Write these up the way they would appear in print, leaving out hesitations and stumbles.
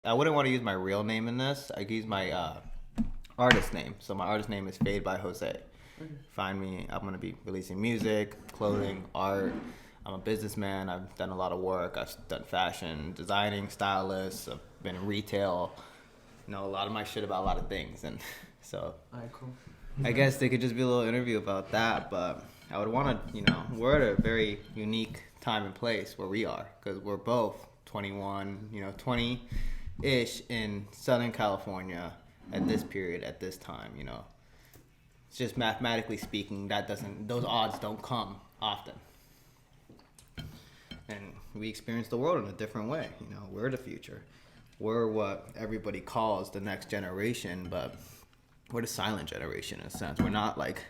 I wouldn't want to use my real name in this. I could use my artist name. So my artist name is fadebyjose. Find me. I'm gonna be releasing music, clothing, art. I'm a businessman. I've done a lot of work. I've done fashion, designing, stylist. I've been in retail. Know a lot of my shit about a lot of things, and so. Alright, cool. I guess they could just be a little interview about that, but I would want to, we're at a very unique time and place where we are, because we're both 21, 20-ish in Southern California at this period, at this time. It's just mathematically speaking, those odds don't come often. And we experience the world in a different way. We're the future. We're what everybody calls the next generation, but we're the silent generation in a sense. We're not like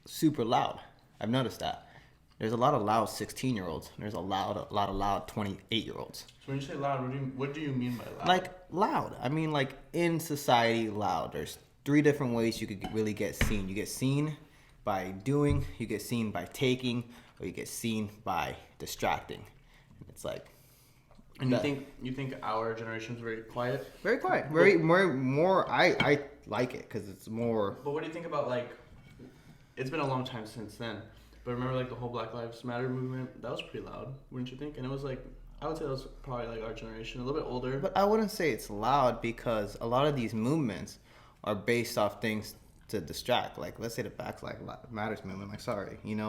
super loud. I've noticed that. There's a lot of loud 16-year-olds. There's a lot of loud 28-year-olds. So when you say loud, what do you mean by loud? Like loud. I mean like in society loud. There's 3 different ways you could really get seen. You get seen by doing, you get seen by taking, or you get seen by distracting. It's like. And you think our generation is very quiet? Very quiet. Very more. I like it because it's more. But what do you think about it's been a long time since then. But remember the whole Black Lives Matter movement? That was pretty loud, wouldn't you think? And it was I would say that was probably our generation, a little bit older. But I wouldn't say it's loud because a lot of these movements are based off things to distract. Let's say the Black Lives Matters movement.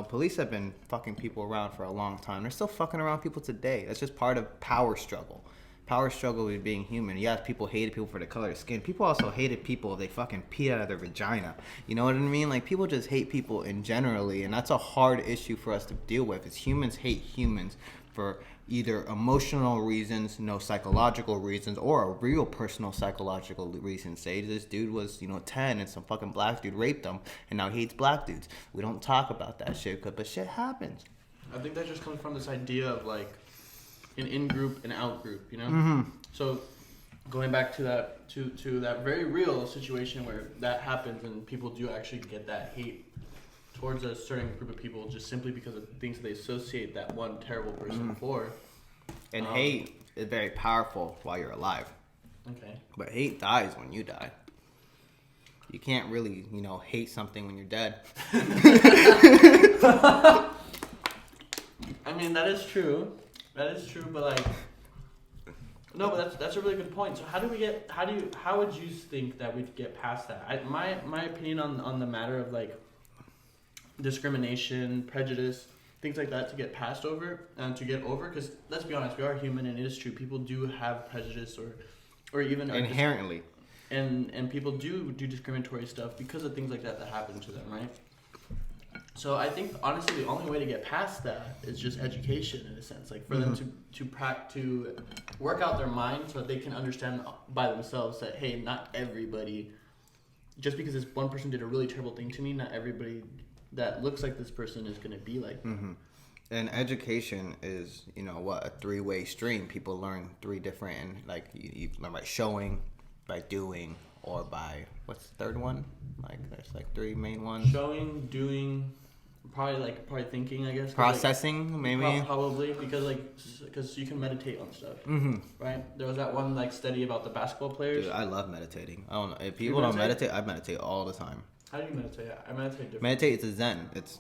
Police have been fucking people around for a long time. They're still fucking around people today. That's just part of power struggle. Power struggle is being human. Yes, people hated people for the color of skin. People also hated people if they fucking peed out of their vagina. You know what I mean? People just hate people in generally, and that's a hard issue for us to deal with. Is humans hate humans for either emotional reasons, no psychological reasons, or a real personal psychological reason. Say this dude was, 10 and some fucking black dude raped him, and now he hates black dudes. We don't talk about that shit, but shit happens. I think that just comes from this idea of an in-group and out-group, Mm-hmm. So going back to that very real situation where that happens and people do actually get that hate towards a certain group of people just simply because of things that they associate that one terrible person for. And hate is very powerful while you're alive. Okay. But hate dies when you die. You can't really, hate something when you're dead. I mean, that is true. That is true, but no, but that's a really good point. So how would you think that we'd get past that? My opinion on the matter of discrimination, prejudice, things like that to get past over and to get over, because let's be honest, we are human and it is true. People do have prejudice or even inherently, and people do discriminatory stuff because of things like that happen to them, right? So I think honestly the only way to get past that is just education in a sense, for them to work out their mind so that they can understand by themselves that hey, not everybody, just because this one person did a really terrible thing to me, not everybody that looks like this person is going to be like me. Mm-hmm. And education is, a 3-way stream. People learn 3 different, you learn by showing, by doing, or by, what's the third one? There's 3 main ones. Showing, doing, probably thinking, I guess. Processing, maybe. Probably, because you can meditate on stuff. Mm-hmm. Right? There was that one study about the basketball players. Dude, I love meditating. I don't know. If people don't meditate, I meditate all the time. How do you meditate? I meditate differently. Meditate is a zen. It's,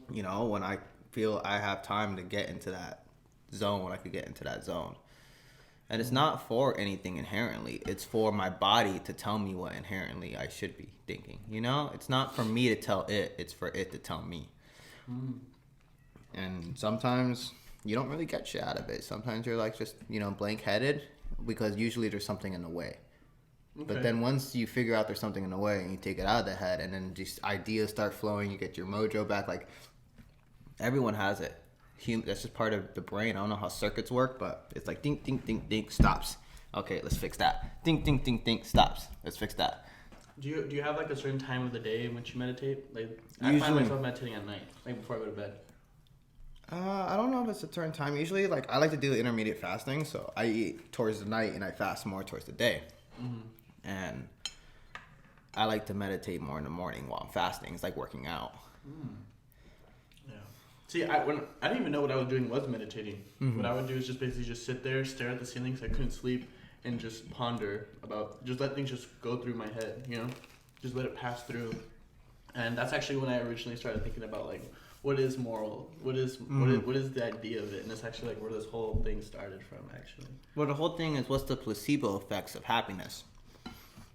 when I feel I have time to get into that zone, when I could get into that zone. And it's not for anything inherently. It's for my body to tell me what inherently I should be thinking. It's not for me to tell it. It's for it to tell me. Mm. And sometimes you don't really get shit out of it. Sometimes you're just, blank-headed because usually there's something in the way. Okay. But then once you figure out there's something in the way and you take it out of the head and then just ideas start flowing, you get your mojo back. Everyone has it. That's just part of the brain. I don't know how circuits work, but it's ding, ding, ding, ding, stops. Okay, let's fix that. Ding, ding, ding, ding, stops. Let's fix that. Do you have a certain time of the day in which you meditate? I find myself meditating at night, before I go to bed. I don't know if it's a certain time. Usually, I like to do intermediate fasting, so I eat towards the night and I fast more towards the day. Mm-hmm. And I like to meditate more in the morning while I'm fasting. It's like working out. Mm. Yeah. See, I didn't even know what I was doing was meditating. Mm-hmm. What I would do is just basically just sit there, stare at the ceiling because I couldn't sleep, and just ponder about, just let things just go through my head, you know? Just let it pass through. And that's actually when I originally started thinking about, like, what is moral? What is the idea of it? And it's actually, like, where this whole thing started from, actually. Well, the whole thing is, what's the placebo effects of happiness?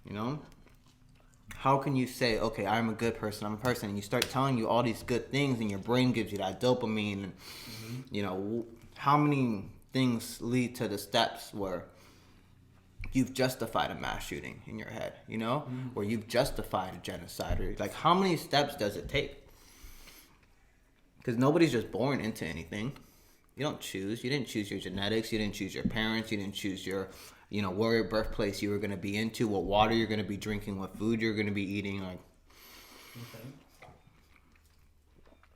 You know? How can you say, okay, I'm a good person, I'm a person, and you start telling you all these good things, and your brain gives you that dopamine, and, you know, how many things lead to the steps where you've justified a mass shooting in your head, you know? Or you've justified a genocide, or, like, how many steps does it take? Because nobody's just born into anything. You don't choose. You didn't choose your genetics. You didn't choose your parents. You didn't choose your, you know, where your birthplace you were going to be into, what water you're going to be drinking, what food you're going to be eating. Like, Okay.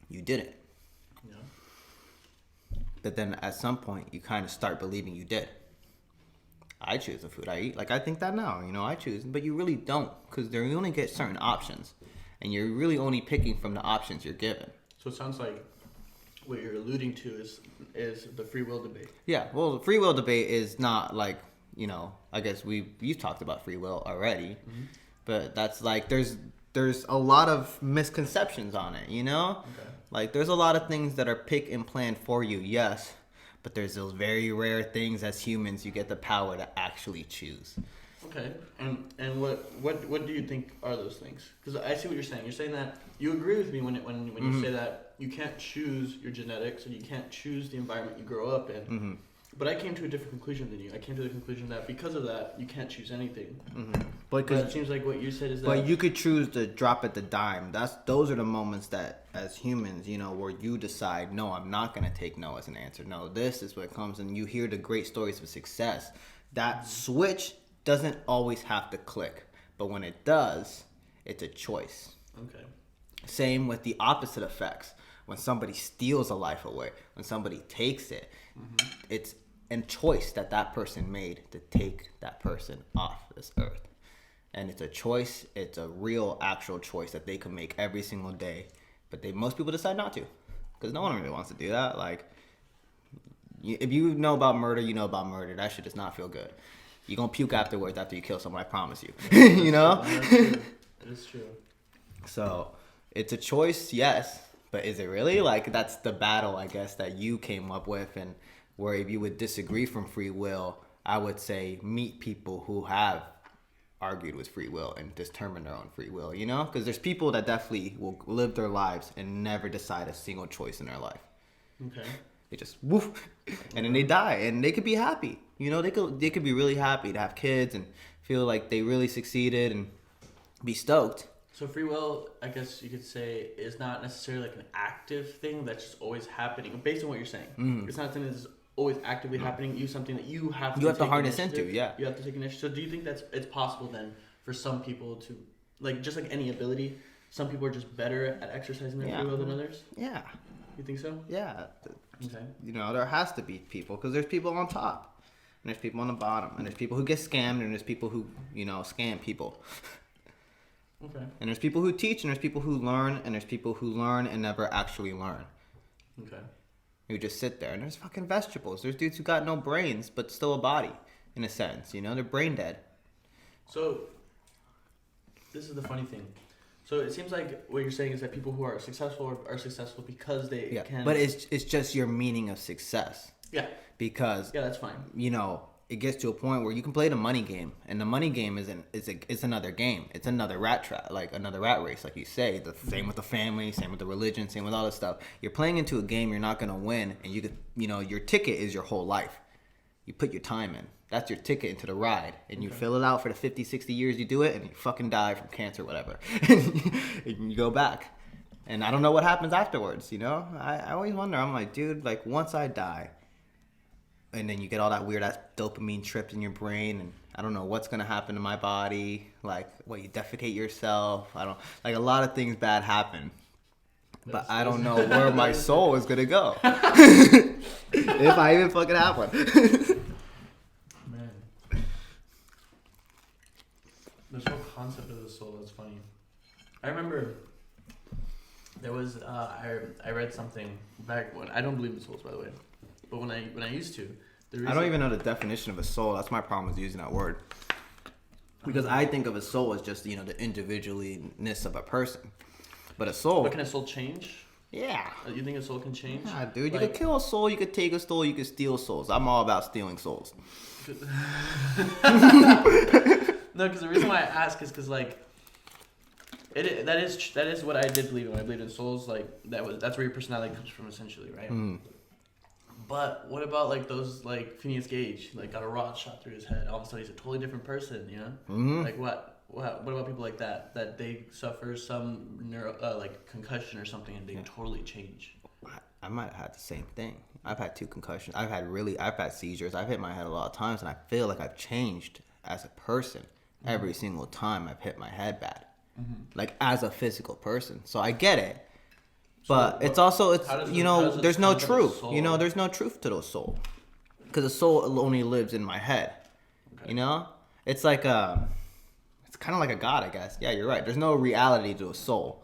you didn't. Yeah. But then at some point, you kind of start believing you did. I choose the food I eat. Like, I think that now, you know, I choose. But you really don't, because you only get certain options. And you're really only picking from the options you're given. So it sounds like what you're alluding to is the free will debate. Yeah, well, the free will debate is not like, you know, I guess you've talked about free will already, but that's like there's a lot of misconceptions on it, you know? Okay. Like there's a lot of things that are picked and planned for you, yes, but there's those very rare things as humans you get the power to actually choose. Okay, and what do you think are those things? Because I see what you're saying. You're saying that you agree with me when you say that you can't choose your genetics and you can't choose the environment you grow up in. But I came to a different conclusion than you. I came to the conclusion that because of that, you can't choose anything. But it seems like what you said is that. But you could choose to drop at the dime. Those are the moments that, as humans, you know, where you decide, no, I'm not gonna take no as an answer. No, this is what comes, and you hear the great stories of success. That switch doesn't always have to click, but when it does, it's a choice. Okay. Same with the opposite effects. When somebody steals a life away, when somebody takes it, it's a choice that person made to take that person off this earth. And it's a choice, it's a real, actual choice that they can make every single day. But most people decide not to, because no one really wants to do that. Like, if you know about murder, you know about murder. That shit does not feel good. You're going to puke afterwards after you kill someone, I promise you. You know? It is true. So, it's a choice, yes. But is it really? Like, that's the battle, I guess, that you came up with. And where if you would disagree from free will, I would say meet people who have argued with free will and determine their own free will, you know? Because there's people that definitely will live their lives and never decide a single choice in their life. Okay. They just woof, and then they die, and they could be happy. You know, they could be really happy to have kids and feel like they really succeeded and be stoked. So free will, I guess you could say, is not necessarily like an active thing that's just always happening. Based on what you're saying, it's not something that's always actively happening. Something that you have to harness into. Yeah, you have to take initiative. So do you think it's possible then for some people to, like, just like any ability, some people are just better at exercising their free will than others? Yeah. You think so? Yeah. Okay. You know, there has to be people, because there's people on top, and there's people on the bottom, and there's people who get scammed, and there's people who, you know, scam people. Okay. And there's people who teach, and there's people who learn, and there's people who learn and never actually learn. Okay. You just sit there, and there's fucking vegetables. There's dudes who got no brains, but still a body, in a sense. You know, they're brain dead. So, this is the funny thing. So it seems like what you're saying is that people who are successful are successful because they can. But it's just your meaning of success. Yeah. Because that's fine. You know, it gets to a point where you can play the money game, and the money game is another game. It's another rat trap, like another rat race, like you say. The same with the family, same with the religion, same with all this stuff. You're playing into a game you're not gonna win, and you know, your ticket is your whole life. You put your time in. That's your ticket into the ride. And you fill it out for the 50, 60 years you do it, and you fucking die from cancer or whatever. And you go back. And I don't know what happens afterwards, you know? I always wonder. I'm like, dude, like, once I die, and then you get all that weird-ass dopamine tripped in your brain, and I don't know what's going to happen to my body. Like, you defecate yourself. Like, a lot of things bad happen. But I don't know where my soul is going to go. If I even fucking have one. Man. This whole concept of the soul is funny. I remember There was I read something back when I don't believe in souls, by the way, but when I used to, the reason, I don't even know the definition of a soul. That's my problem with using that word. Because I think of a soul as just, the individualness of a person. But a soul... But can a soul change? Yeah. You think a soul can change? Yeah, dude. You could kill a soul, you could take a soul, you could steal souls. I'm all about stealing souls. No, because the reason why I ask is because, like, that is what I did believe in. When I believed in souls, like, that's where your personality comes from, essentially, right? Mm. But what about, like, those, like, Phineas Gage, like, got a rod shot through his head. All of a sudden, he's a totally different person, you know? Mm-hmm. Like, what about people like that? That they suffer some like, concussion or something, and they totally change. I might have had the same thing. I've had 2 concussions. I've had seizures. I've hit my head a lot of times, and I feel like I've changed as a person every single time I've hit my head bad. Like, as a physical person. So I get it. But there's no truth. There's no truth to those souls. Because a soul only lives in my head. Okay. It's like it's kind of like a god, I guess. Yeah, you're right. There's no reality to a soul.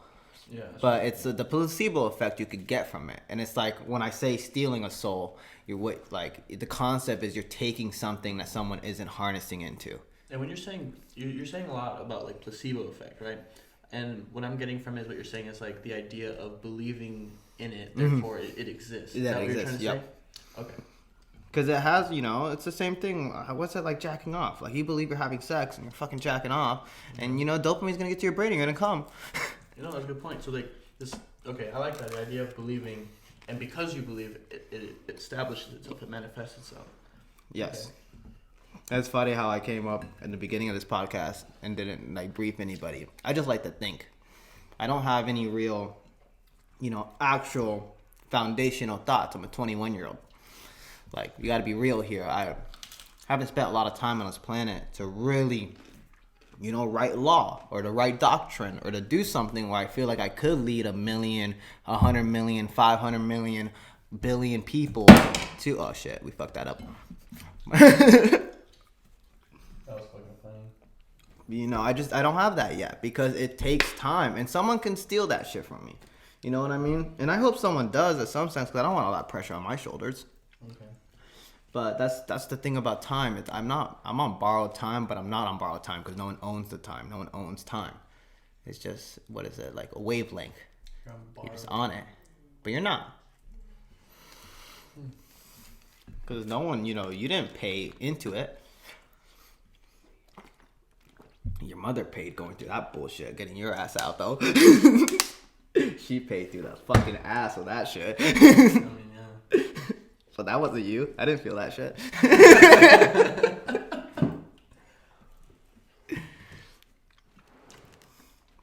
Yeah. But it's the placebo effect you could get from it. And it's like when I say stealing a soul, the concept is you're taking something that someone isn't harnessing into. And when you're saying a lot about, like, placebo effect, right? And what I'm getting from it is what you're saying is, like, the idea of believing in it, therefore it exists. Is that what you're trying to say? Okay. Because it has, it's the same thing. What's it like jacking off? Like, you believe you're having sex and you're fucking jacking off, and dopamine's gonna get to your brain and you're gonna come. That's a good point. So, like, this, okay, I like that, the idea of believing, and because you believe, it establishes itself, it manifests itself. Yes. Okay. It's funny how I came up in the beginning of this podcast and didn't, like, brief anybody. I just like to think. I don't have any real, actual foundational thoughts. I'm a 21-year-old. Like, you got to be real here. I haven't spent a lot of time on this planet to really, write law or to write doctrine or to do something where I feel like I could lead 1 million, 100 million, 500 million, billion people to... Oh, shit. We fucked that up. That was fucking funny. I don't have that yet because it takes time and someone can steal that shit from me. You know what I mean? And I hope someone does in some sense because I don't want all that pressure on my shoulders. Okay. But that's the thing about time. I'm on borrowed time, but I'm not on borrowed time because no one owns the time. No one owns time. It's just, what is it, like a wavelength. You're just on it, but you're not. Because no one, you didn't pay into it. Your mother paid going through that bullshit, getting your ass out though. She paid through the fucking ass of that shit. I mean, yeah. So that wasn't you. I didn't feel that shit.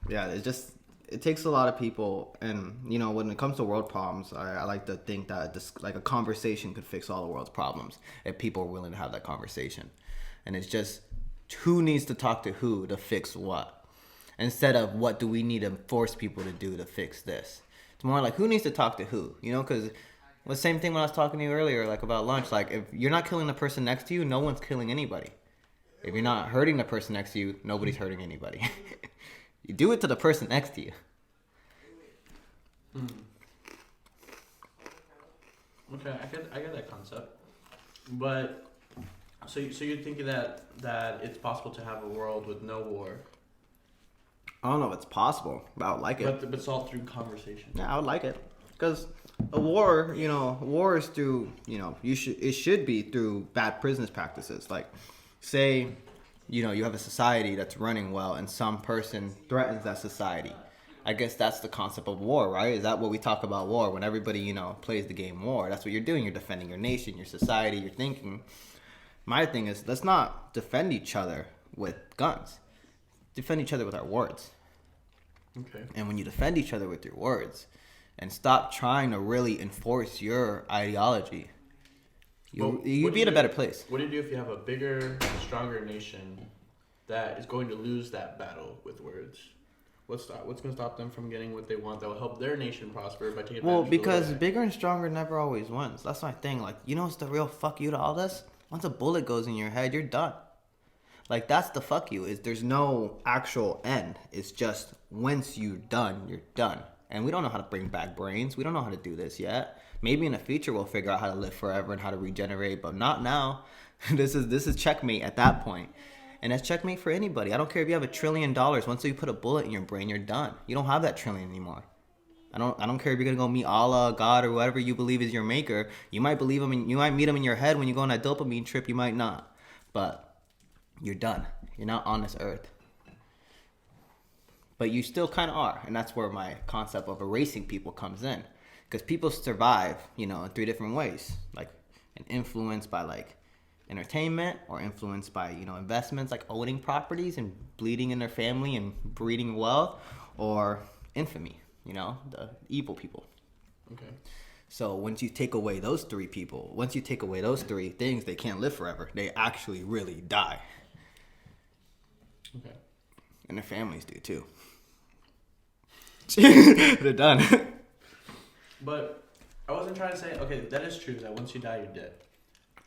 Yeah, it takes a lot of people, and when it comes to world problems, I like to think that a conversation could fix all the world's problems if people are willing to have that conversation. And it's just who needs to talk to who to fix what, instead of what do we need to force people to do to fix this. It's more like who needs to talk to who, because the same thing when I was talking to you earlier, like about lunch. Like, if you're not killing the person next to you, no one's killing anybody. If you're not hurting the person next to you, nobody's hurting anybody. You do it to the person next to you. Okay, I get that concept, but so you're thinking that it's possible to have a world with no war? I don't know if it's possible, but I would like it. But it's all through conversation. Yeah, I would like it because a war, war is through, it should be through bad business practices. Like, say, you have a society that's running well and some person threatens that society. I guess that's the concept of war, right? Is that what we talk about war? When everybody, plays the game war, that's what you're doing. You're defending your nation, your society, your thinking. My thing is, let's not defend each other with guns. Defend each other with our words. Okay. And when you defend each other with your words and stop trying to really enforce your ideology, you'd be in a better place. What do you do if you have a bigger, stronger nation that is going to lose that battle with words? What's going to stop them from getting what they want that will help their nation prosper by taking advantage Well, of because bigger and stronger never always wins. That's my thing. Like, what's the real fuck you to all this? Once a bullet goes in your head, you're done. Like, that's the fuck you. Is there's no actual end. It's just once you're done, you're done. And we don't know how to bring back brains. We don't know how to do this yet. Maybe in the future we'll figure out how to live forever and how to regenerate, but not now. This is checkmate at that point. And that's checkmate for anybody. I don't care if you have $1 trillion. Once you put a bullet in your brain, you're done. You don't have that trillion anymore. I don't care if you're gonna go meet Allah, God, or whatever you believe is your maker. You might believe him, and you might meet him in your head when you go on that dopamine trip. You might not, but you're done. You're not on this earth. But you still kind of are, and that's where my concept of erasing people comes in, because people survive, in 3 different ways, like an influence by like entertainment, or influenced by investments like owning properties and bleeding in their family and breeding wealth, or infamy. The evil people. Okay. So once you take away those 3 people, once you take away those 3 things, they can't live forever. They actually really die. Okay. And their families do too. They're done. But I wasn't trying to say, okay, that is true, that once you die, you're dead.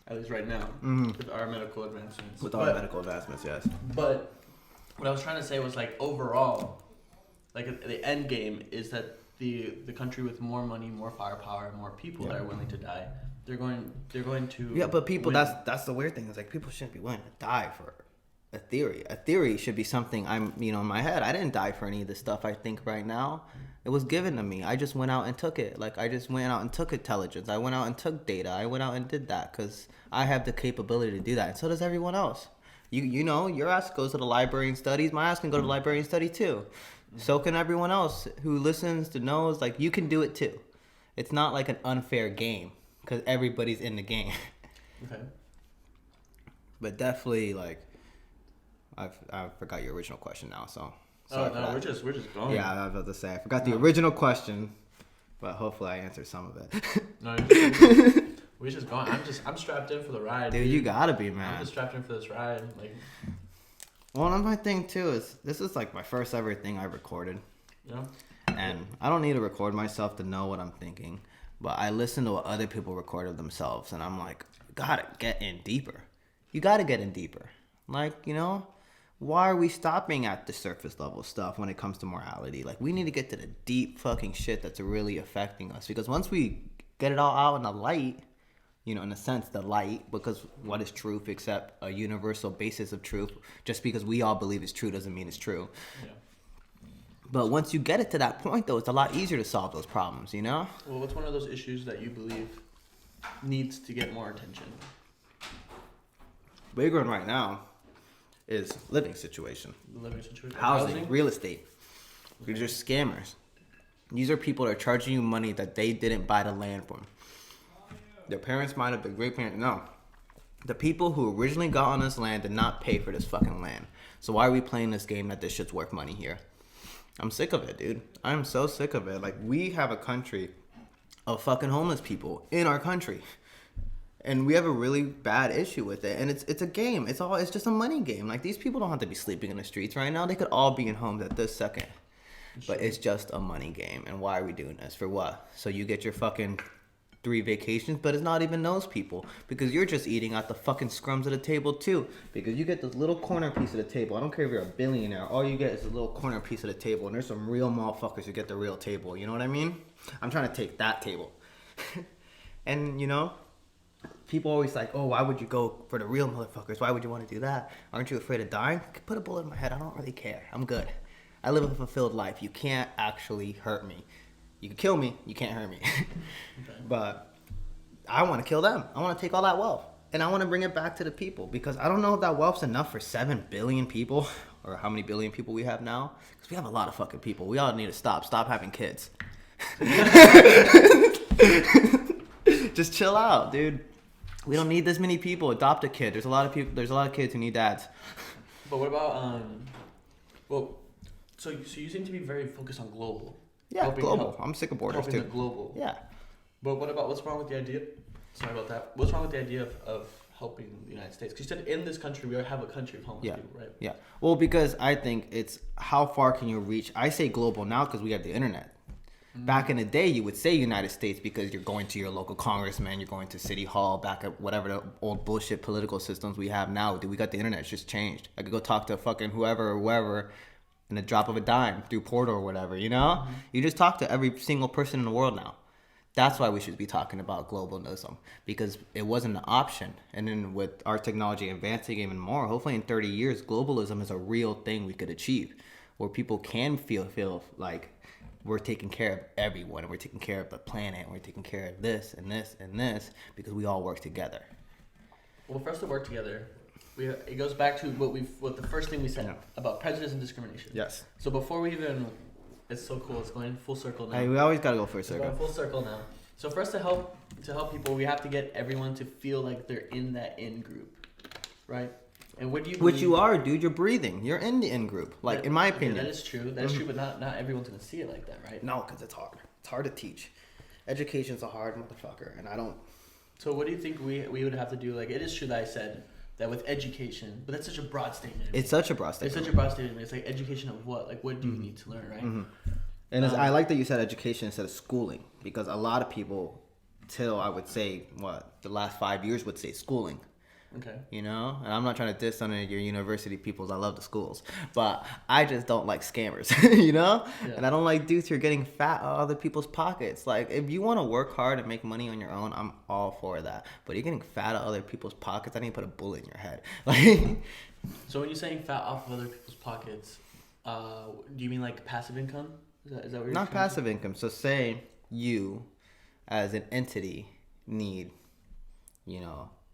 At least right now, with our medical advancements. Our medical advancements, yes. But what I was trying to say was, like, overall, like, the end game is that the country with more money, more firepower, more people that are willing to die, they're going to. Yeah, but people, win. that's the weird thing. Is like people shouldn't be willing to die for a theory. A theory should be something I'm, in my head. I didn't die for any of this stuff I think right now. It was given to me. I just went out and took it. Like, I just went out and took intelligence. I went out and took data. I went out and did that because I have the capability to do that. And so does everyone else. Your ass goes to the library and studies. My ass can go to the library and study too. So can everyone else who listens to knows, like, you can do it too. It's not like an unfair game because everybody's in the game. Okay. But definitely, like, I forgot your original question now, so. No, we're just going. Yeah, I was about to say, I forgot the original question, but hopefully I answered some of it. No, we're just going. I'm strapped in for the ride. Dude, you gotta be, man. I'm just strapped in for this ride. Like. One of my thing too is this is like my first ever thing I recorded. Yeah. And I don't need to record myself to know what I'm thinking, but I listen to what other people recorded themselves, and I'm like, gotta get in deeper. You gotta get in deeper. Like, why are we stopping at the surface level stuff when it comes to morality? Like, we need to get to the deep fucking shit that's really affecting us, because once we get it all out in the light, in a sense, the light, because what is truth except a universal basis of truth? Just because we all believe it's true doesn't mean it's true. Yeah. But once you get it to that point, though, it's a lot easier to solve those problems, Well, what's one of those issues that you believe needs to get more attention? Big one right now is living situation. The living situation. Housing, real estate. These are scammers. These are people that are charging you money that they didn't buy the land from. Their parents might have been great parents. No. The people who originally got on this land did not pay for this fucking land. So why are we playing this game that this shit's worth money here? I'm sick of it, dude. I'm so sick of it. Like, we have a country of fucking homeless people in our country. And we have a really bad issue with it. And it's a game. It's just a money game. Like, these people don't have to be sleeping in the streets right now. They could all be in homes at this second. But it's just a money game. And why are we doing this? For what? So you get your fucking 3 vacations, but it's not even those people, because you're just eating at the fucking scrums of the table too, because you get this little corner piece of the table. I don't care if you're a billionaire, all you get is a little corner piece of the table, and there's some real motherfuckers who get the real table. You know what I mean? I'm trying to take that table. And people always like, oh, why would you go for the real motherfuckers? Why would you want to do that? Aren't you afraid of dying? Put a bullet in my head. I don't really care. I'm good. I live a fulfilled life. You can't actually hurt me. You can kill me, you can't hurt me. Okay. But I want to kill them. I want to take all that wealth. And I want to bring it back to the people, because I don't know if that wealth's enough for 7 billion people, or how many billion people we have now. Because we have a lot of fucking people. We all need to stop having kids. Just chill out, dude. We don't need this many people. Adopt a kid. There's a lot of kids who need dads. But what about so you seem to be very focused on global. Yeah, global. I'm sick of borders too. The global. Yeah. But what's wrong with the idea? Sorry about that. What's wrong with the idea of helping the United States? Because you said in this country we have a country of homeless people, right? Yeah. Well, because I think it's how far can you reach? I say global now because we have the internet. Mm-hmm. Back in the day, you would say United States because you're going to your local congressman, you're going to City Hall, back at whatever the old bullshit political systems we have now. Dude, we got the internet. It's just changed. I could go talk to fucking whoever in a drop of a dime through Portal or whatever, you know? Mm-hmm. You just talk to every single person in the world now. That's why we should be talking about globalism, because it wasn't an option. And then with our technology advancing even more, hopefully in 30 years, globalism is a real thing we could achieve, where people can feel like we're taking care of everyone, and we're taking care of the planet, and we're taking care of this and this and this, because we all work together. Well, for us to work together, it goes back to what the first thing we said about prejudice and discrimination. Yes. So before we even, it's so cool. It's going full circle now. Hey, we always gotta go full circle. It's going full circle now. So for us to help people, we have to get everyone to feel like they're in that in group, right? And what do you? Which you are, dude. You're breathing. You're in the in group. Like, in my opinion. That is true. That is true, but not everyone's gonna see it like that, right? No, because it's hard. It's hard to teach. Education's a hard motherfucker, and I don't. So what do you think we would have to do? Like, it is true that I said that with education, but that's such a broad statement. It's such a broad statement. It's such a broad statement. It's like education of what? Like, what do you need to learn, right? Mm-hmm. And I like that you said education instead of schooling, because a lot of people, till I would say, the last 5 years would say schooling. Okay. You know? And I'm not trying to diss on any of your university peoples. I love the schools. But I just don't like scammers, you know? Yeah. And I don't like dudes who are getting fat out of other people's pockets. Like, if you want to work hard and make money on your own, I'm all for that. But you're getting fat out of other people's pockets, I need to put a bullet in your head. Like, so when you're saying fat off of other people's pockets, do you mean like passive income? Is that what you're not passive income. So say you, as an entity, need,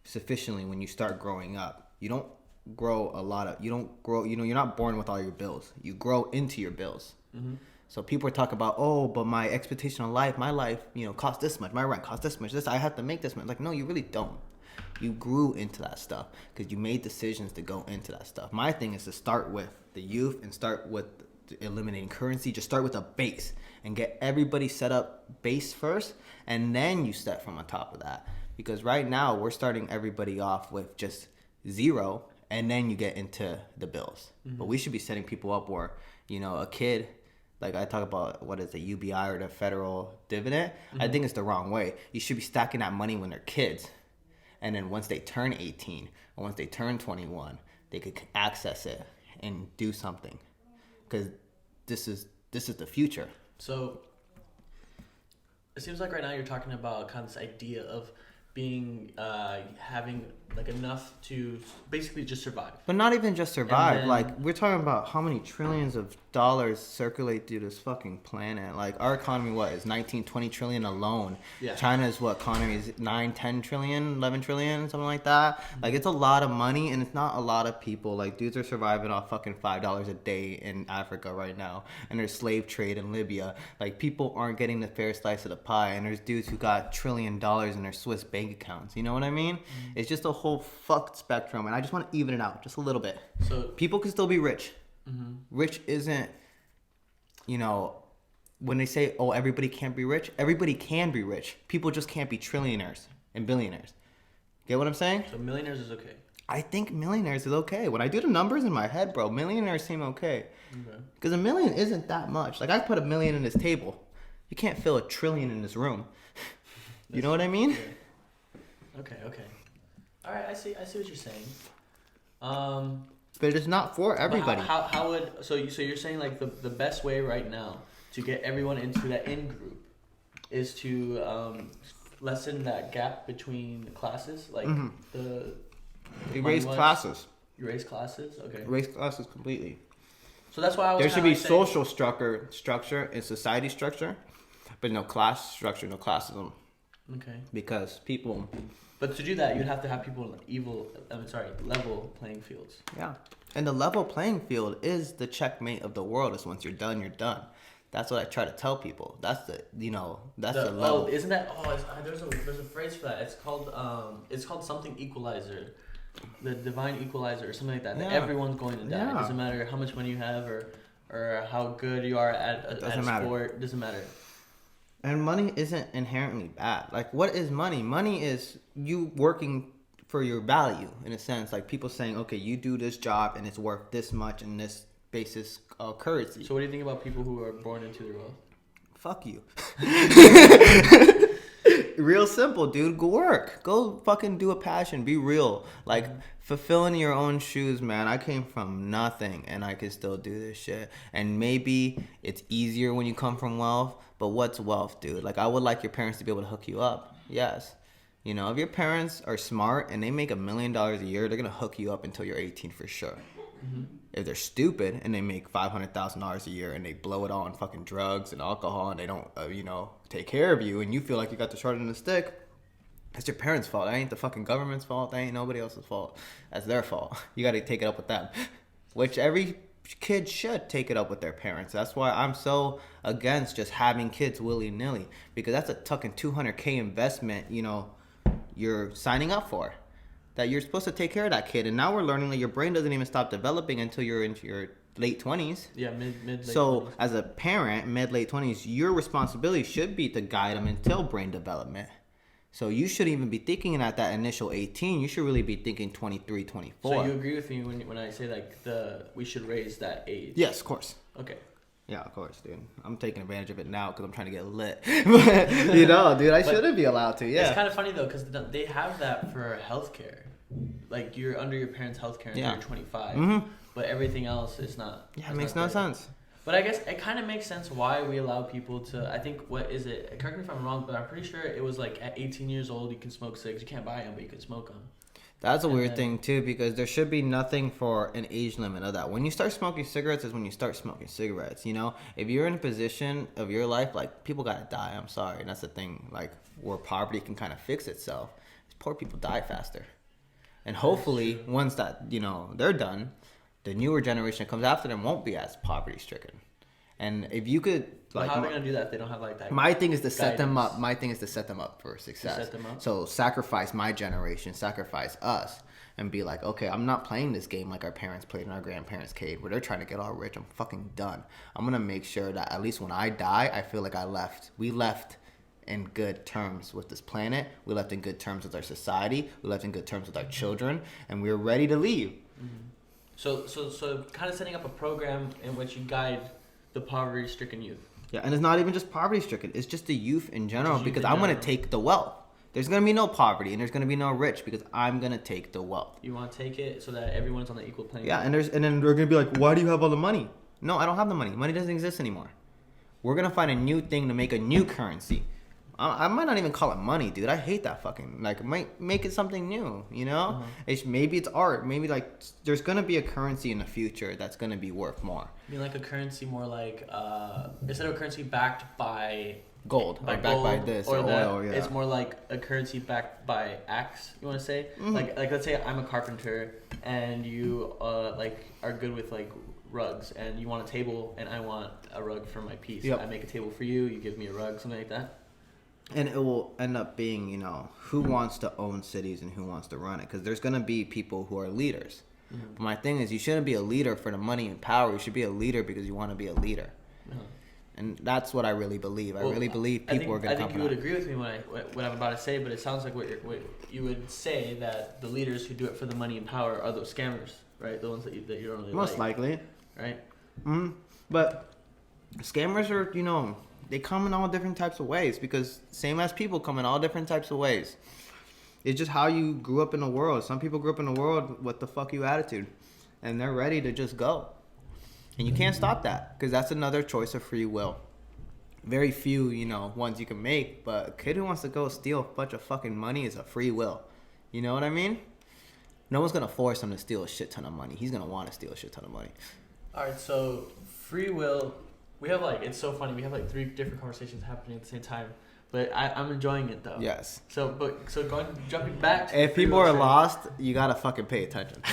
sufficiently when you start growing up. You don't grow you're not born with all your bills. You grow into your bills. Mm-hmm. So people talk about, but my expectation of life, my life, costs this much. My rent costs this much. I have to make this much. Like, no, you really don't. You grew into that stuff because you made decisions to go into that stuff. My thing is to start with the youth and start with eliminating currency. Just start with a base and get everybody set up base first, and then you step from on top of that. Because right now we're starting everybody off with just zero, and then you get into the bills. Mm-hmm. But we should be setting people up where, a kid, like I talk about, what is the UBI or the federal dividend? Mm-hmm. I think it's the wrong way. You should be stacking that money when they're kids. And then once they turn 18 or once they turn 21, they could access it and do something. Because this is the future. So it seems like right now you're talking about kind of this idea of being having like enough to basically just survive, but not even just survive. Then, like, we're talking about how many trillions of dollars circulate through this fucking planet. Like, our economy is 19-20 trillion alone. Yeah. China's economy is 9-10 trillion, 11 trillion, something like that. Mm-hmm. Like, it's a lot of money, and it's not a lot of people. Like, dudes are surviving off fucking $5 a day in Africa right now, and there's slave trade in Libya. Like, people aren't getting the fair slice of the pie, and there's dudes who got $1 trillion in their Swiss bank accounts. You know what I mean? Mm-hmm. It's just a whole fucked spectrum, and I just want to even it out just a little bit. So people can still be rich. Mm-hmm. Rich isn't, when they say, everybody can't be rich, everybody can be rich. People just can't be trillionaires and billionaires. Get what I'm saying? So millionaires is okay. I think millionaires is okay. When I do the numbers in my head, bro, millionaires seem okay. Because $1 million isn't that much. Like, I put $1 million in this table. You can't fill $1 trillion in this room. You know what I mean? Okay. All right, I see what you're saying. But it's not for everybody. How would so you're saying like the best way right now to get everyone into that in group is to lessen that gap between classes, like the erase classes. Erase classes, okay. Erase classes completely. So that's why I was. There should be social structure and society structure, but no class structure, no classism. Okay. Because people. But to do that, you'd have to have people in level playing fields. Yeah. And the level playing field is the checkmate of the world. Is once you're done, you're done. That's what I try to tell people. That's the level. Isn't that? There's a phrase for that. It's called something equalizer, the divine equalizer or something like that. Yeah. That everyone's going to die. Yeah. It doesn't matter how much money you have or how good you are at a sport. It doesn't matter. And money isn't inherently bad. Like, what is money? Money is you working for your value, in a sense. Like, people saying, okay, you do this job and it's worth this much in this basis currency. So what do you think about people who are born into their wealth? Fuck you. Real simple, dude. Go work. Go fucking do a passion. Be real. Like, fulfilling your own shoes, man. I came from nothing, and I can still do this shit. And maybe it's easier when you come from wealth, but what's wealth, dude? Like, I would like your parents to be able to hook you up. Yes. You know, if your parents are smart and they make $1 million a year, they're going to hook you up until you're 18 for sure. Mm-hmm. If they're stupid and they make $500,000 a year and they blow it all on fucking drugs and alcohol and they don't, take care of you and you feel like you got the short end of the stick, it's your parents' fault. That ain't the fucking government's fault. That ain't nobody else's fault. That's their fault. You got to take it up with them, which every kid should take it up with their parents. That's why I'm so against just having kids willy-nilly, because that's a fucking $200K investment, you're signing up for, that you're supposed to take care of that kid. And now we're learning that your brain doesn't even stop developing until you're into your late 20s. Yeah, mid-late so 20s. As a parent, mid-late 20s, your responsibility should be to guide them until brain development. So you shouldn't even be thinking at that initial 18. You should really be thinking 23, 24. So you agree with me when I say like we should raise that age? Yes, of course. Okay. Yeah, of course, dude. I'm taking advantage of it now because I'm trying to get lit. But, dude, I shouldn't be allowed to. Yeah. It's kind of funny though, because they have that for healthcare. Like, you're under your parents' healthcare until you're 25, but everything else is not. Yeah, it makes no sense. But I guess it kind of makes sense why we allow people to. I think, what is it? Correct me if I'm wrong, but I'm pretty sure it was like at 18 years old you can smoke cigs. You can't buy them, but you can smoke them. That's a weird thing too, because there should be nothing for an age limit of that. When you start smoking cigarettes is when you start smoking cigarettes. If you're in a position of your life, like, people gotta die. I'm sorry, and that's the thing. Like, where poverty can kind of fix itself, poor people die faster. And hopefully, once that they're done, the newer generation that comes after them won't be as poverty stricken. And if you could, like, how are they gonna do that if they don't have like that? My thing is to set them up. My thing is to set them up for success. Set them up? So sacrifice my generation, sacrifice us, and be like, okay, I'm not playing this game like our parents played in our grandparents' cave, where they're trying to get all rich. I'm fucking done. I'm gonna make sure that at least when I die, I feel like we left in good terms with this planet. We left in good terms with our society. We left in good terms with our children, and we're ready to leave. Mm-hmm. So kind of setting up a program in which you guide the poverty-stricken youth. Yeah, and it's not even just poverty-stricken. It's just the youth in general, because I'm going to take the wealth. There's going to be no poverty, and there's going to be no rich, because I'm going to take the wealth. You want to take it so that everyone's on the equal playing field. Yeah, and then they're going to be like, why do you have all the money? No, I don't have the money. Money doesn't exist anymore. We're going to find a new thing to make a new currency. I might not even call it money, dude. I hate that fucking, might make it something new, Maybe it's art. Maybe, there's going to be a currency in the future that's going to be worth more. You mean like a currency more like, instead of a currency backed by gold, or backed by this, or oil, yeah. It's more like a currency backed by acts, you want to say? Mm-hmm. Like let's say I'm a carpenter and you, are good with, rugs, and you want a table and I want a rug for my piece. Yep. I make a table for you, you give me a rug, something like that. And it will end up being, who wants to own cities and who wants to run it. Because there's going to be people who are leaders. Mm-hmm. But my thing is, you shouldn't be a leader for the money and power. You should be a leader because you want to be a leader. Mm-hmm. And that's what I really believe. I really believe people are going to come. I think you would agree with me what I'm about to say, but it sounds like what you would say, that the leaders who do it for the money and power are those scammers, right? The ones that you don't really Most likely. Right? Mm-hmm. But scammers are, they come in all different types of ways, because same as people come in all different types of ways. It's just how you grew up in the world. Some people grew up in the world with the fuck you attitude, and they're ready to just go. And you can't stop that, because that's another choice of free will. Very few, ones you can make, but a kid who wants to go steal a bunch of fucking money is a free will. You know what I mean? No one's going to force him to steal a shit ton of money. He's going to want to steal a shit ton of money. All right, so free will... We have it's so funny. We have 3 different conversations happening at the same time, but I'm enjoying it though. Yes. Jumping back. If people are lost, you gotta fucking pay attention.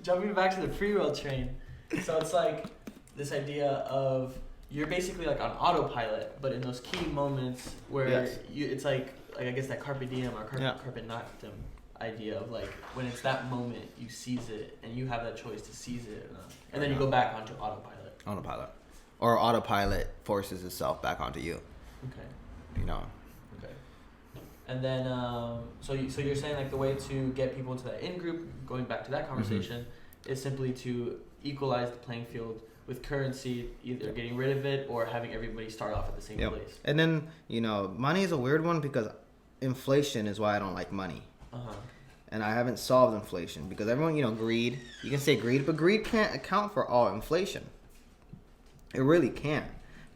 Jumping back to the free will train. So it's this idea of you're basically on autopilot, but in those key moments where it's I guess that carpe diem or carpe noctem idea of when it's that moment you seize it and you have that choice to seize it or not. And then you go back onto autopilot. Or autopilot forces itself back onto you. Okay. Okay. And then, so you're saying the way to get people into that in group, going back to that conversation, is simply to equalize the playing field with currency, either getting rid of it or having everybody start off at the same place. And then, money is a weird one because inflation is why I don't like money. And I haven't solved inflation because everyone, greed. You can say greed, but greed can't account for all inflation. It really can't.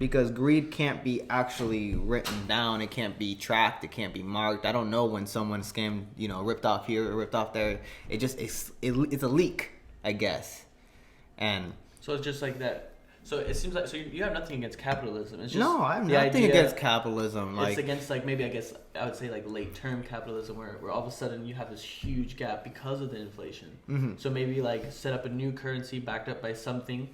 Because greed can't be actually written down. It can't be tracked. It can't be marked. I don't know when someone scammed, ripped off here or ripped off there. It's a leak, I guess. And so it's just like that. So it seems like you have nothing against capitalism. It's just no, I have nothing against capitalism. It's against maybe I guess I would say late term capitalism where all of a sudden you have this huge gap because of the inflation. Mm-hmm. So maybe set up a new currency backed up by something.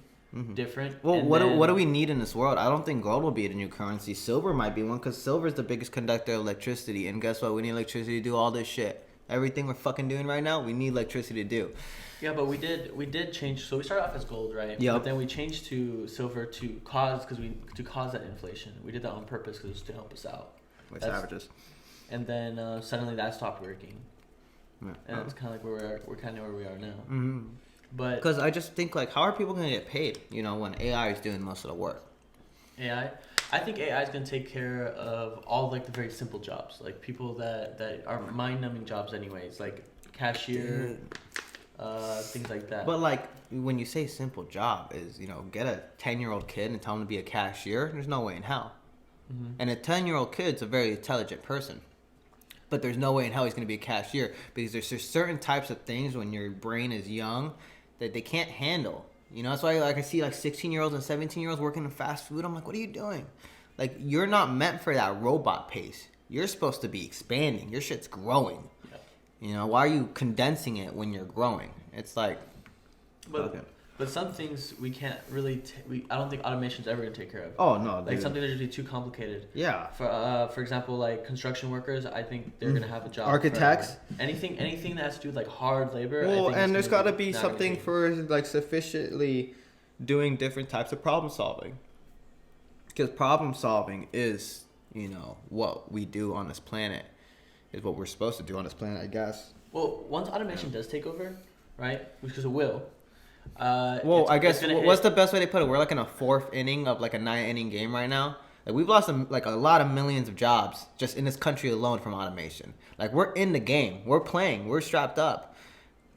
Different. Well, what do we need in this world? I don't think gold will be a new currency. Silver might be one because silver is the biggest conductor of electricity. And guess what? We need electricity to do all this shit. Everything we're fucking doing right now, we need electricity to do. Yeah, but we did change. So we started off as gold, right? Yeah. But then we changed to silver to cause that inflation. We did that on purpose because it was to help us out. We're savages. And then suddenly that stopped working. Yeah. And that's kind of where we're kind of where we are now. Mm-hmm. But because I just think how are people going to get paid? When AI is doing most of the work. AI, I think AI is going to take care of all the very simple jobs, people that are mind-numbing jobs, anyways, like cashier, things like that. But when you say simple job is get a 10-year-old kid and tell him to be a cashier. There's no way in hell. Mm-hmm. And a 10-year-old kid's a very intelligent person. But there's no way in hell he's going to be a cashier because there's just certain types of things when your brain is young that they can't handle. That's why I see 16-year-olds and 17-year-olds working in fast food. I'm like, what are you doing? You're not meant for that robot pace. You're supposed to be expanding. Your shit's growing. Yep. Why are you condensing it when you're growing? It's But some things we can't really. I don't think automation's ever gonna take care of. Oh no! Something that's just too complicated. Yeah. For example, construction workers, I think they're gonna have a job. Architects. Anything that has to do with hard labor. Well, and there's got to be something for sufficiently doing different types of problem solving. Because problem solving is what we do on this planet, is what we're supposed to do on this planet, I guess. Well, once automation does take over, right? Because it will. I guess what's the best way to put it? We're in a 4th inning of a 9-inning game right now. We've lost a lot of millions of jobs just in this country alone from automation. We're in the game, we're playing, we're strapped up.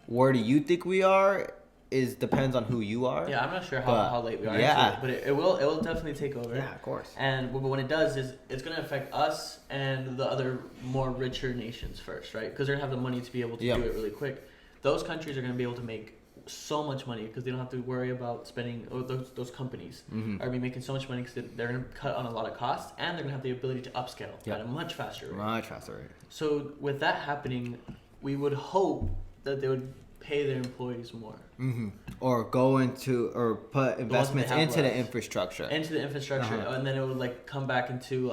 Where do you think we are? Depends on who you are. Yeah, I'm not sure how late we are. Yeah, into it, but it will definitely take over. Yeah, of course. And but when it does, it's going to affect us and the other more richer nations first, right? Because they're going to have the money to be able to do it really quick. Those countries are going to be able to make so much money because they don't have to worry about spending. Those companies are going to be making so much money because they're going to cut on a lot of costs and they're going to have the ability to upscale at a much faster rate. So with that happening, we would hope that they would pay their employees more. Mm-hmm. Or go into or put investments into the infrastructure. And then it would come back into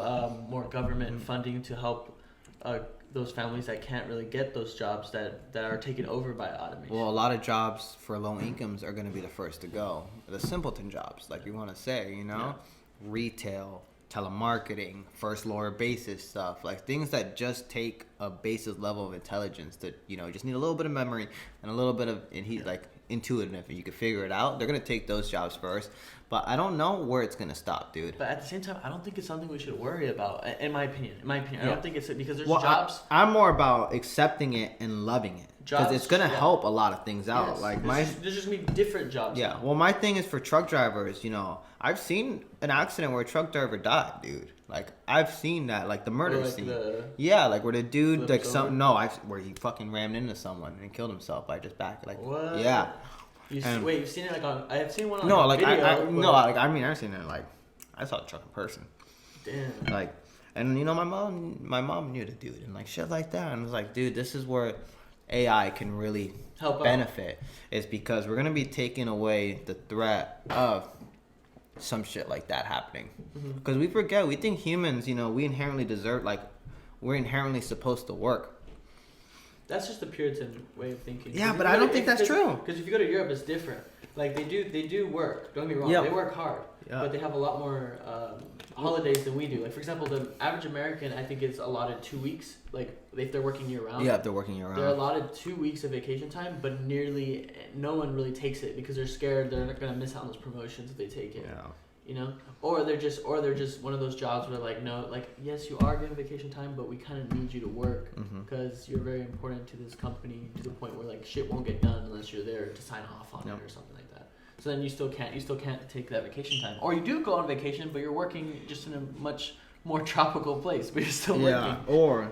more government funding to help those families that can't really get those jobs that are taken over by automation. Well, a lot of jobs for low incomes are going to be the first to go. The simpleton jobs, like you want to say, retail, telemarketing, first lower basis stuff, things that just take a basis level of intelligence that just need a little bit of memory and a little bit of intuitive, and you can figure it out. They're going to take those jobs first. But I don't know where it's going to stop, dude. But at the same time, I don't think it's something we should worry about, in my opinion. I don't think it's because there's jobs. I'm more about accepting it and loving it. Because it's going to help a lot of things out. Yes. There's just going to be different jobs. Yeah. Now. Well, my thing is for truck drivers, I've seen an accident where a truck driver died, dude. I've seen that, the murder scene. Where the dude, where he fucking rammed into someone and killed himself by just back, What? Yeah. You've seen it on? I've seen one on video. I've seen it. I saw the truck in person. Damn. And my mom knew the dude and shit like that. And it was dude, this is where AI can really help benefit. Is because we're gonna be taking away the threat of some shit like that happening. Because we forget, we think humans, we inherently deserve, we're inherently supposed to work. That's just the Puritan way of thinking. Yeah, but I don't think that's true. Because if you go to Europe, it's different. They do work. Don't get me wrong. They work hard, but they have a lot more holidays than we do. Like, for example, the average American, I think, is allotted 2 weeks. Like, if they're working year round. Yeah, if they're working year round. They're allotted 2 weeks of vacation time, but nearly no one really takes it because they're scared they're not gonna miss out on those promotions if they take it. Yeah. You know, or they're just one of those jobs where like, no, like, yes, you are getting vacation time, but we kind of need you to work because you're very important to this company to the point where like shit won't get done unless you're there to sign off on it or something like that. So then you still can't take that vacation time, or you do go on vacation, but you're working just in a much more tropical place, but you're still working. Yeah, or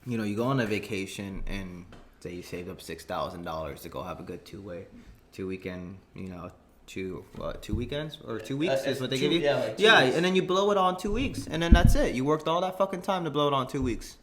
you go on a vacation and say you saved up $6,000 to go have a good two weekend, 2 weekends or 2 weeks is what they give you. Yeah, like 2 weeks. And then you blow it all in 2 weeks, and then that's it. You worked all that fucking time to blow it on 2 weeks,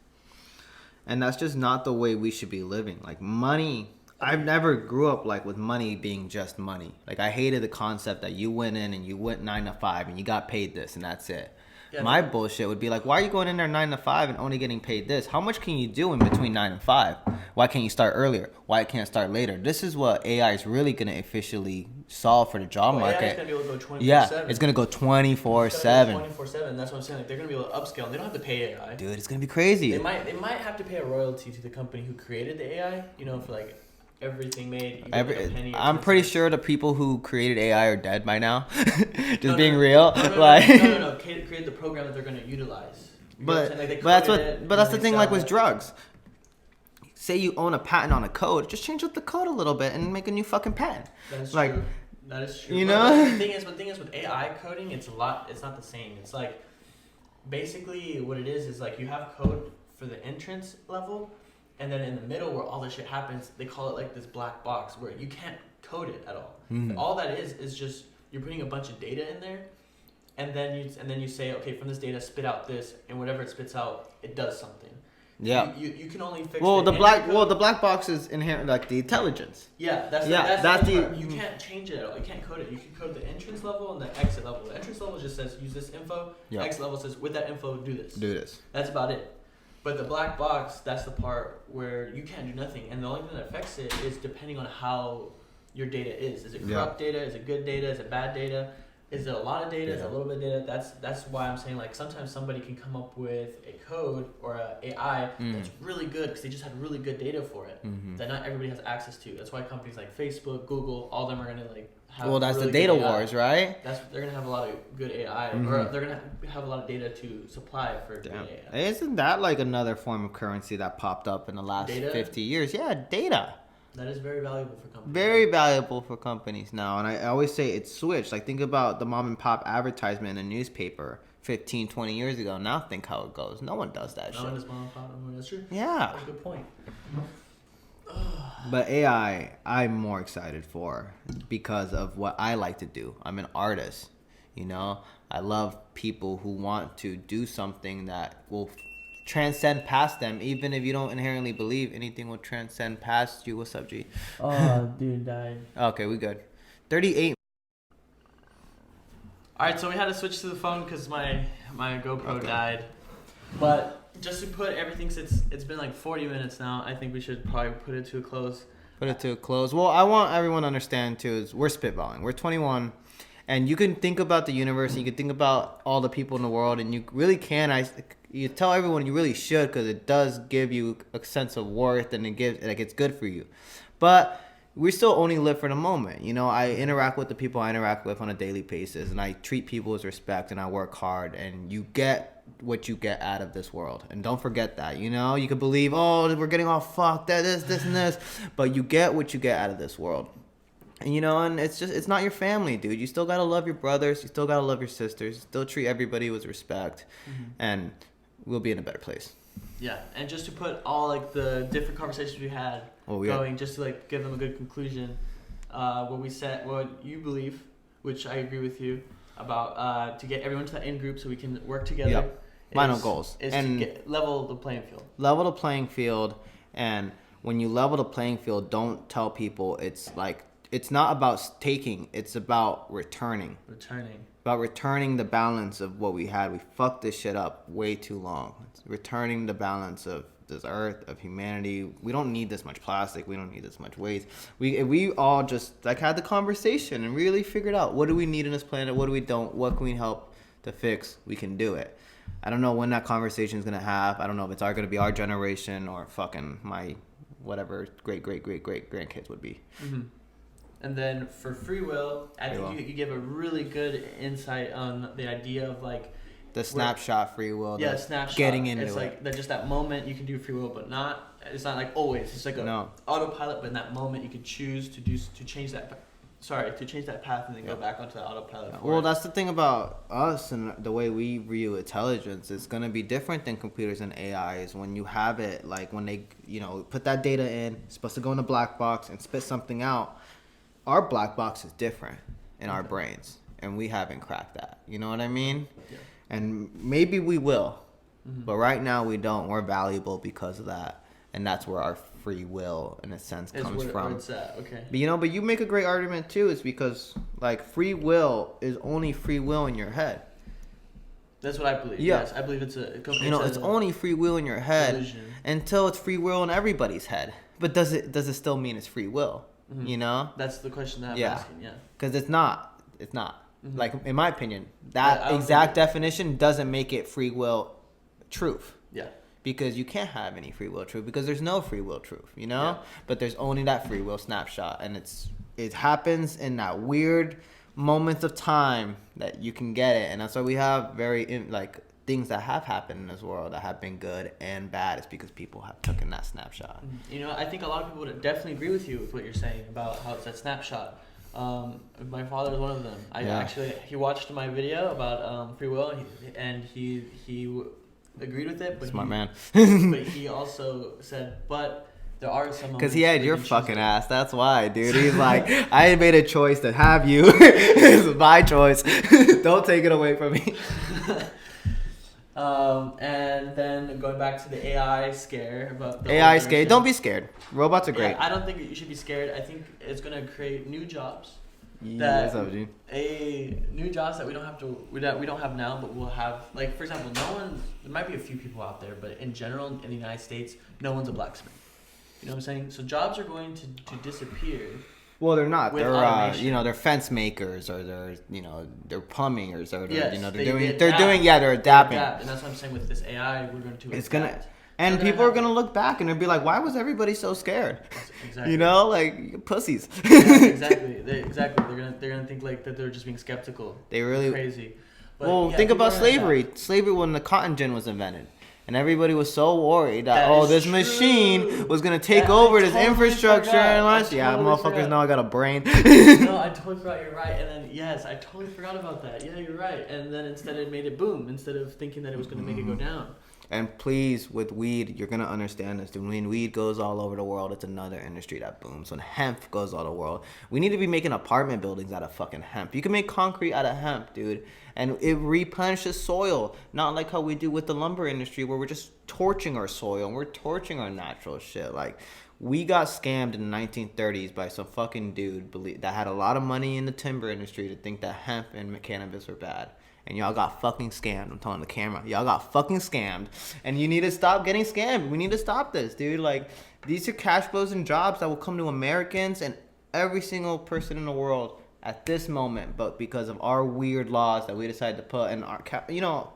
and that's just not the way we should be living. Like money, I've never grew up like with money being just money. Like I hated the concept that you went in and you went 9 to 5 and you got paid this and that's it. Yeah, my bullshit would be like, why are you going in there 9 to 5 and only getting paid this? How much can you do in between 9 and 5? Why can't you start earlier? Why can't you start later? This is what AI is really going to officially solve for the job market. AI is going to be able to go 24/7. Yeah, it's going to go 24/7. 24/7. That's what I'm saying. Like, they're going to be able to upscale. They don't have to pay AI. Dude, it's going to be crazy. They might have to pay a royalty to the company who created the AI, for like everything made. I'm pretty sure the people who created AI are dead by now. Being real. No. Create the program that they're going to utilize. But that's the thing. Like with drugs, say you own a patent on a code, just change up the code a little bit and make a new fucking patent. That's like, true. That is true. But the thing is with AI coding, it's not the same. It's like basically what it is like you have code for the entrance level. And then in the middle where all this shit happens, they call it like this black box where you can't code it at all. All that is just you're putting a bunch of data in there, and then you say, okay, from this data spit out this, and whatever it spits out, it does something. Yeah. You can only fix. The black box is inherent, like the intelligence. Yeah, that's the part. You can't change it at all. You can't code it. You can code the entrance level and the exit level. The entrance level just says use this info. Yep. Exit level says with that info do this. That's about it. But the black box, that's the part where you can't do nothing. And the only thing that affects it is depending on how your data is. Is it corrupt data? Is it good data? Is it bad data? Is it a lot of data? Is it a little bit of data? That's why I'm saying, like, sometimes somebody can come up with a code or a AI that's really good because they just had really good data for it that not everybody has access to. That's why companies like Facebook, Google, all of them are going to, like, have that's really the data wars, right? They're going to have a lot of good AI, or they're going to have a lot of data to supply for good AI. Isn't that like another form of currency that popped up in the last 50 years? Yeah, data. That is very valuable for companies. Very valuable for companies now. And I always say it's switched. Like, think about the mom and pop advertisement in a newspaper 15, 20 years ago. Now think how it goes. No one does that shit. No one does mom and pop. That's true. Yeah. That's a good point. But AI, I'm more excited for because of what I like to do. I'm an artist. I love people who want to do something that will transcend past them, even if you don't inherently believe anything will transcend past you. What's up, G? Oh, dude died. Okay, we good. 38. All right, so we had to switch to the phone because my GoPro died. But just to put everything, since it's been like 40 minutes now, I think we should probably put it to a close. Well, I want everyone to understand too is we're spitballing. We're 21. And you can think about the universe, and you can think about all the people in the world, and you really can. You tell everyone you really should, because it does give you a sense of worth, and it's good for you. But we still only live for the moment. I interact with the people I interact with on a daily basis, and I treat people with respect, and I work hard, and you get what you get out of this world. And don't forget that. You could believe, we're getting all fucked, this, and this, but you get what you get out of this world. And and it's not your family, dude. You still gotta love your brothers. You still gotta love your sisters. Still treat everybody with respect, and we'll be in a better place. Yeah, and just to put all like the different conversations we had going, just to like give them a good conclusion. What you believe, which I agree with you about, to get everyone to that in group so we can work together. Yep. Final goals is to level the playing field. Level the playing field, and when you level the playing field, don't tell people it's not about taking, it's about returning. About returning the balance of what we had. We fucked this shit up way too long. It's returning the balance of this earth, of humanity. We don't need this much plastic. We don't need this much waste. If we all just had the conversation and really figured out what do we need in this planet, what do we don't, what can we help to fix, we can do it. I don't know when that conversation is gonna have. I don't know if it's gonna be our generation or fucking my whatever great grandkids would be. Mm-hmm. And then for free will, I think you give a really good insight on the idea of like the snapshot free will. Yeah, snapshot. Getting into it's like that just that moment you can do free will, but not. It's not like always. It's like a autopilot, but in that moment you can choose to change that. To change that path and then go back onto the autopilot. Well, that's the thing about us and the way we view intelligence. It's going to be different than computers and AIs. When you have it, like when they, put that data in, it's supposed to go in a black box and spit something out. Our black box is different in our brains, and we haven't cracked that. You know what I mean? Yeah. And maybe we will, but right now we don't. We're valuable because of that, and that's where our free will, in a sense, comes from. Where it's at. Okay. But you make a great argument too. Is because like free will is only free will in your head. That's what I believe. Yeah. Yes, I believe it's only free will in your head illusion. Until it's free will in everybody's head. But does it still mean it's free will? Mm-hmm. That's the question that I'm asking. Yeah. Because it's not. Mm-hmm. Like in my opinion, that exact definition doesn't make it free will truth. Yeah. Because you can't have any free will truth because there's no free will truth, Yeah. But there's only that free will snapshot, and it happens in that weird moments of time that you can get it, and that's why we have things that have happened in this world that have been good and bad. It's because people have taken that snapshot. I think a lot of people would definitely agree with you with what you're saying about how it's that snapshot. My father is one of them. He watched my video about free will, and he agreed with it, but my man. But he also said, but there are some moments because he had your fucking ass. That's why, dude. He's like, I made a choice to have you. It's my choice. Don't take it away from me. And then going back to the AI scare about the AI scare. Don't be scared. Robots are great. Yeah, I don't think you should be scared. I think it's gonna create new jobs. New jobs that we don't have now, but we'll have. Like, for example, there might be a few people out there, but in general, in the United States, no one's a blacksmith. You know what I'm saying? So jobs are going to disappear. Well, they're not. They're automation. They're fence makers, or they're plumbers, or they're adapting. And that's what I'm saying with this AI, we're going to. It's adapt. And people are gonna look back and they'll be like, "Why was everybody so scared?" Exactly. Like pussies. Yeah, exactly. They're gonna think like that they're just being skeptical. They really crazy. But, think about slavery. Slavery when the cotton gin was invented, and everybody was so worried that this machine was gonna take over this infrastructure and motherfuckers know I got a brain. No, I totally forgot. You're right. And then I totally forgot about that. Yeah, you're right. And then instead it made it boom. Instead of thinking that it was gonna make it go down. And please, with weed, you're going to understand this. When weed goes all over the world, it's another industry that booms. When hemp goes all over the world, we need to be making apartment buildings out of fucking hemp. You can make concrete out of hemp, dude. And it replenishes soil. Not like how we do with the lumber industry where we're just torching our soil and we're torching our natural shit. Like, we got scammed in the 1930s by some fucking dude that had a lot of money in the timber industry to think that hemp and cannabis were bad. And y'all got fucking scammed. I'm telling the camera. Y'all got fucking scammed. And you need to stop getting scammed. We need to stop this, dude. Like, these are cash flows and jobs that will come to Americans and every single person in the world at this moment. But because of our weird laws that we decided to put in our...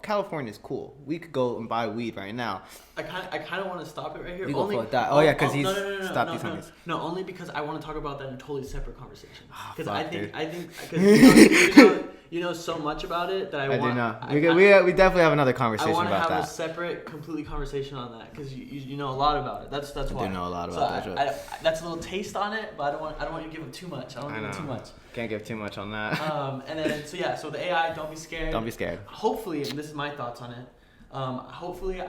California is cool. We could go and buy weed right now. I kind of want to stop it right here. You go fuck that. Oh, yeah, because he's stopped these things. No, only because I want to talk about that in a totally separate conversation. Because I think... You know so much about it that I want. Do know. We definitely have another conversation about that. I want to have a separate, completely conversation on that because you know a lot about it. That's why. I do know a lot about that. That's a little taste on it, but I don't want you to give it too much. I don't give it too much. Can't give too much on that. And then so the AI, don't be scared. Don't be scared. Hopefully, and this is my thoughts on it. Hopefully,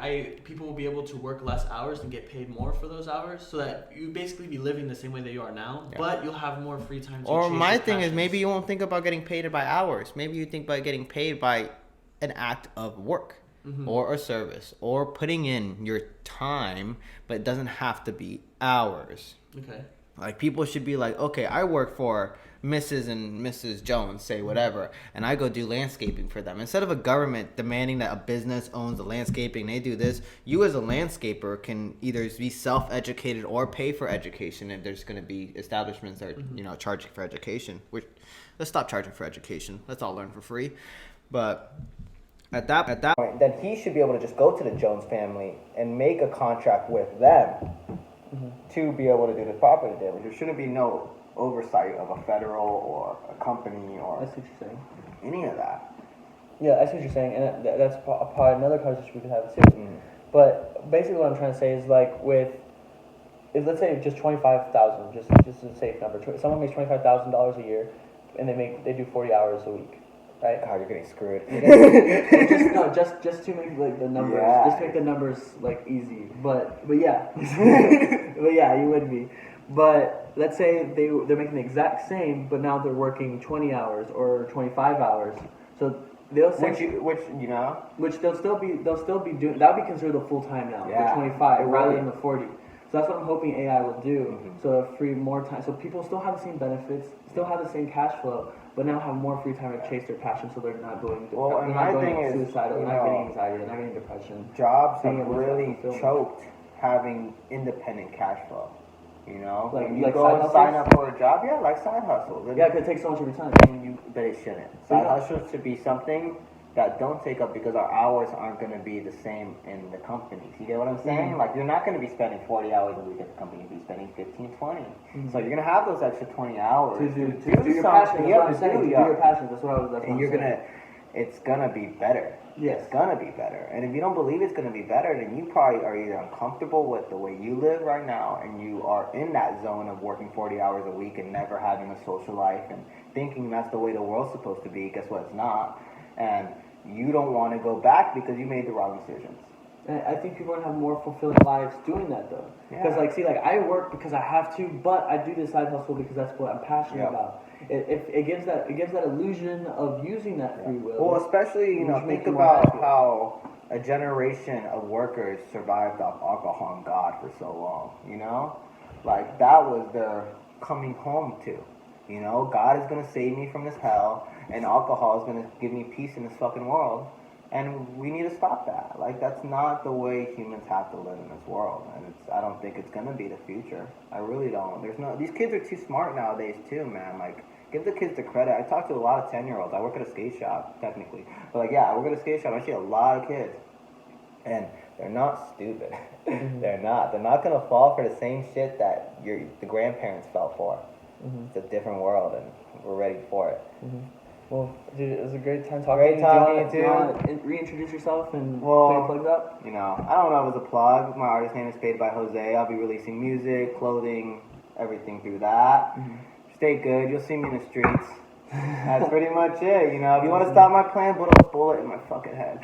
people will be able to work less hours and get paid more for those hours, so that you basically be living the same way that you are now, but you'll have more free time. Or my thing is maybe you won't think about getting paid by hours. Maybe you think about getting paid by an act of work or a service or putting in your time, but it doesn't have to be hours. Okay. Like people should be like, okay, I work for Mrs. and Mrs. Jones, say whatever, and I go do landscaping for them. Instead of a government demanding that a business owns the landscaping, they do this, you as a landscaper can either be self-educated or pay for education if there's going to be establishments that are, charging for education. Let's stop charging for education. Let's all learn for free. But at that point, then he should be able to just go to the Jones family and make a contract with them to be able to do the property damage. There shouldn't be no oversight of a federal or a company or I see what you're saying. any of that. Yeah, I see what you're saying, and that's probably another conversation we could have too. But basically, what I'm trying to say is like if let's say just 25,000, just a safe number. Someone makes $25,000 a year, and they do 40 hours a week, right? God, you're getting screwed. Just to make like the numbers, Yeah. just to make the numbers like easy. But yeah, but yeah, you would be. But let's say they're making the exact same, but now they're working 20 hours or 25 hours. So they'll which they'll still be doing. That'll be considered a full time now. Yeah. The 25 rather than the 40. So that's what I'm hoping AI will do. So it'll free more time. So people still have the same benefits, still have the same cash flow, but now have more free time to chase their passion. So they're not going. Well, and my thing is, suicidal. They're not getting anxiety. They're not getting depression. Jobs have Being able to really fulfill choked having independent cash flow. You know, Like- when you like go side and sign hustles? up for a job, yeah, like side hustles. And Yeah, because it takes so much of your time. but it shouldn't. Side hustles should be something that don't take up because our hours aren't going to be the same in the companies. You get what I'm saying? Like, you're not going to be spending 40 hours a week at the company. You'll be spending 15, 20. So you're going to have those extra 20 hours To do your something. passion. That's You what have I'm to saying. do, To do yeah. your passion. That's what I was. That's what And I'm you're saying. it's gonna be better. Yes. It's gonna be better. And if you don't believe it's gonna be better, then you probably are either uncomfortable with the way you live right now, and you are in that zone of working 40 hours a week and never having a social life and thinking that's the way the world's supposed to be. Guess what? It's not. And you don't want to go back because you made the wrong decisions. And I think people are gonna have more fulfilling lives doing that though. Because Yeah. I work because I have to, but I do this side hustle because that's what I'm passionate about. It gives that illusion of using that free will. Well, especially Which makes think you more about happy. how a generation of workers survived off alcohol and God for so long. You know, like that was their coming home to. You know, God is gonna save me from this hell, and alcohol is gonna give me peace in this fucking world. And we need to stop that. Like, that's not the way humans have to live in this world. And I don't think it's gonna be the future. I really don't. These kids are too smart nowadays too, man. Like, give the kids the credit. I talk to a lot of 10-year-olds. I work at a skate shop, technically. But like, yeah, I work at a skate shop. I see a lot of kids. And they're not stupid. They're not. They're not gonna fall for the same shit that the grandparents fell for. It's a different world, and we're ready for it. Well, dude, it was a great time talking. Great talking to you. Do you want to reintroduce yourself and Well, put your plugs up? You know, I don't know if it's a plug. My artist name is fadebyjose. I'll be releasing music, clothing, everything through that. Stay good. You'll see me in the streets. That's pretty much it. You know, if you want to stop my plan, put a bullet in my fucking head.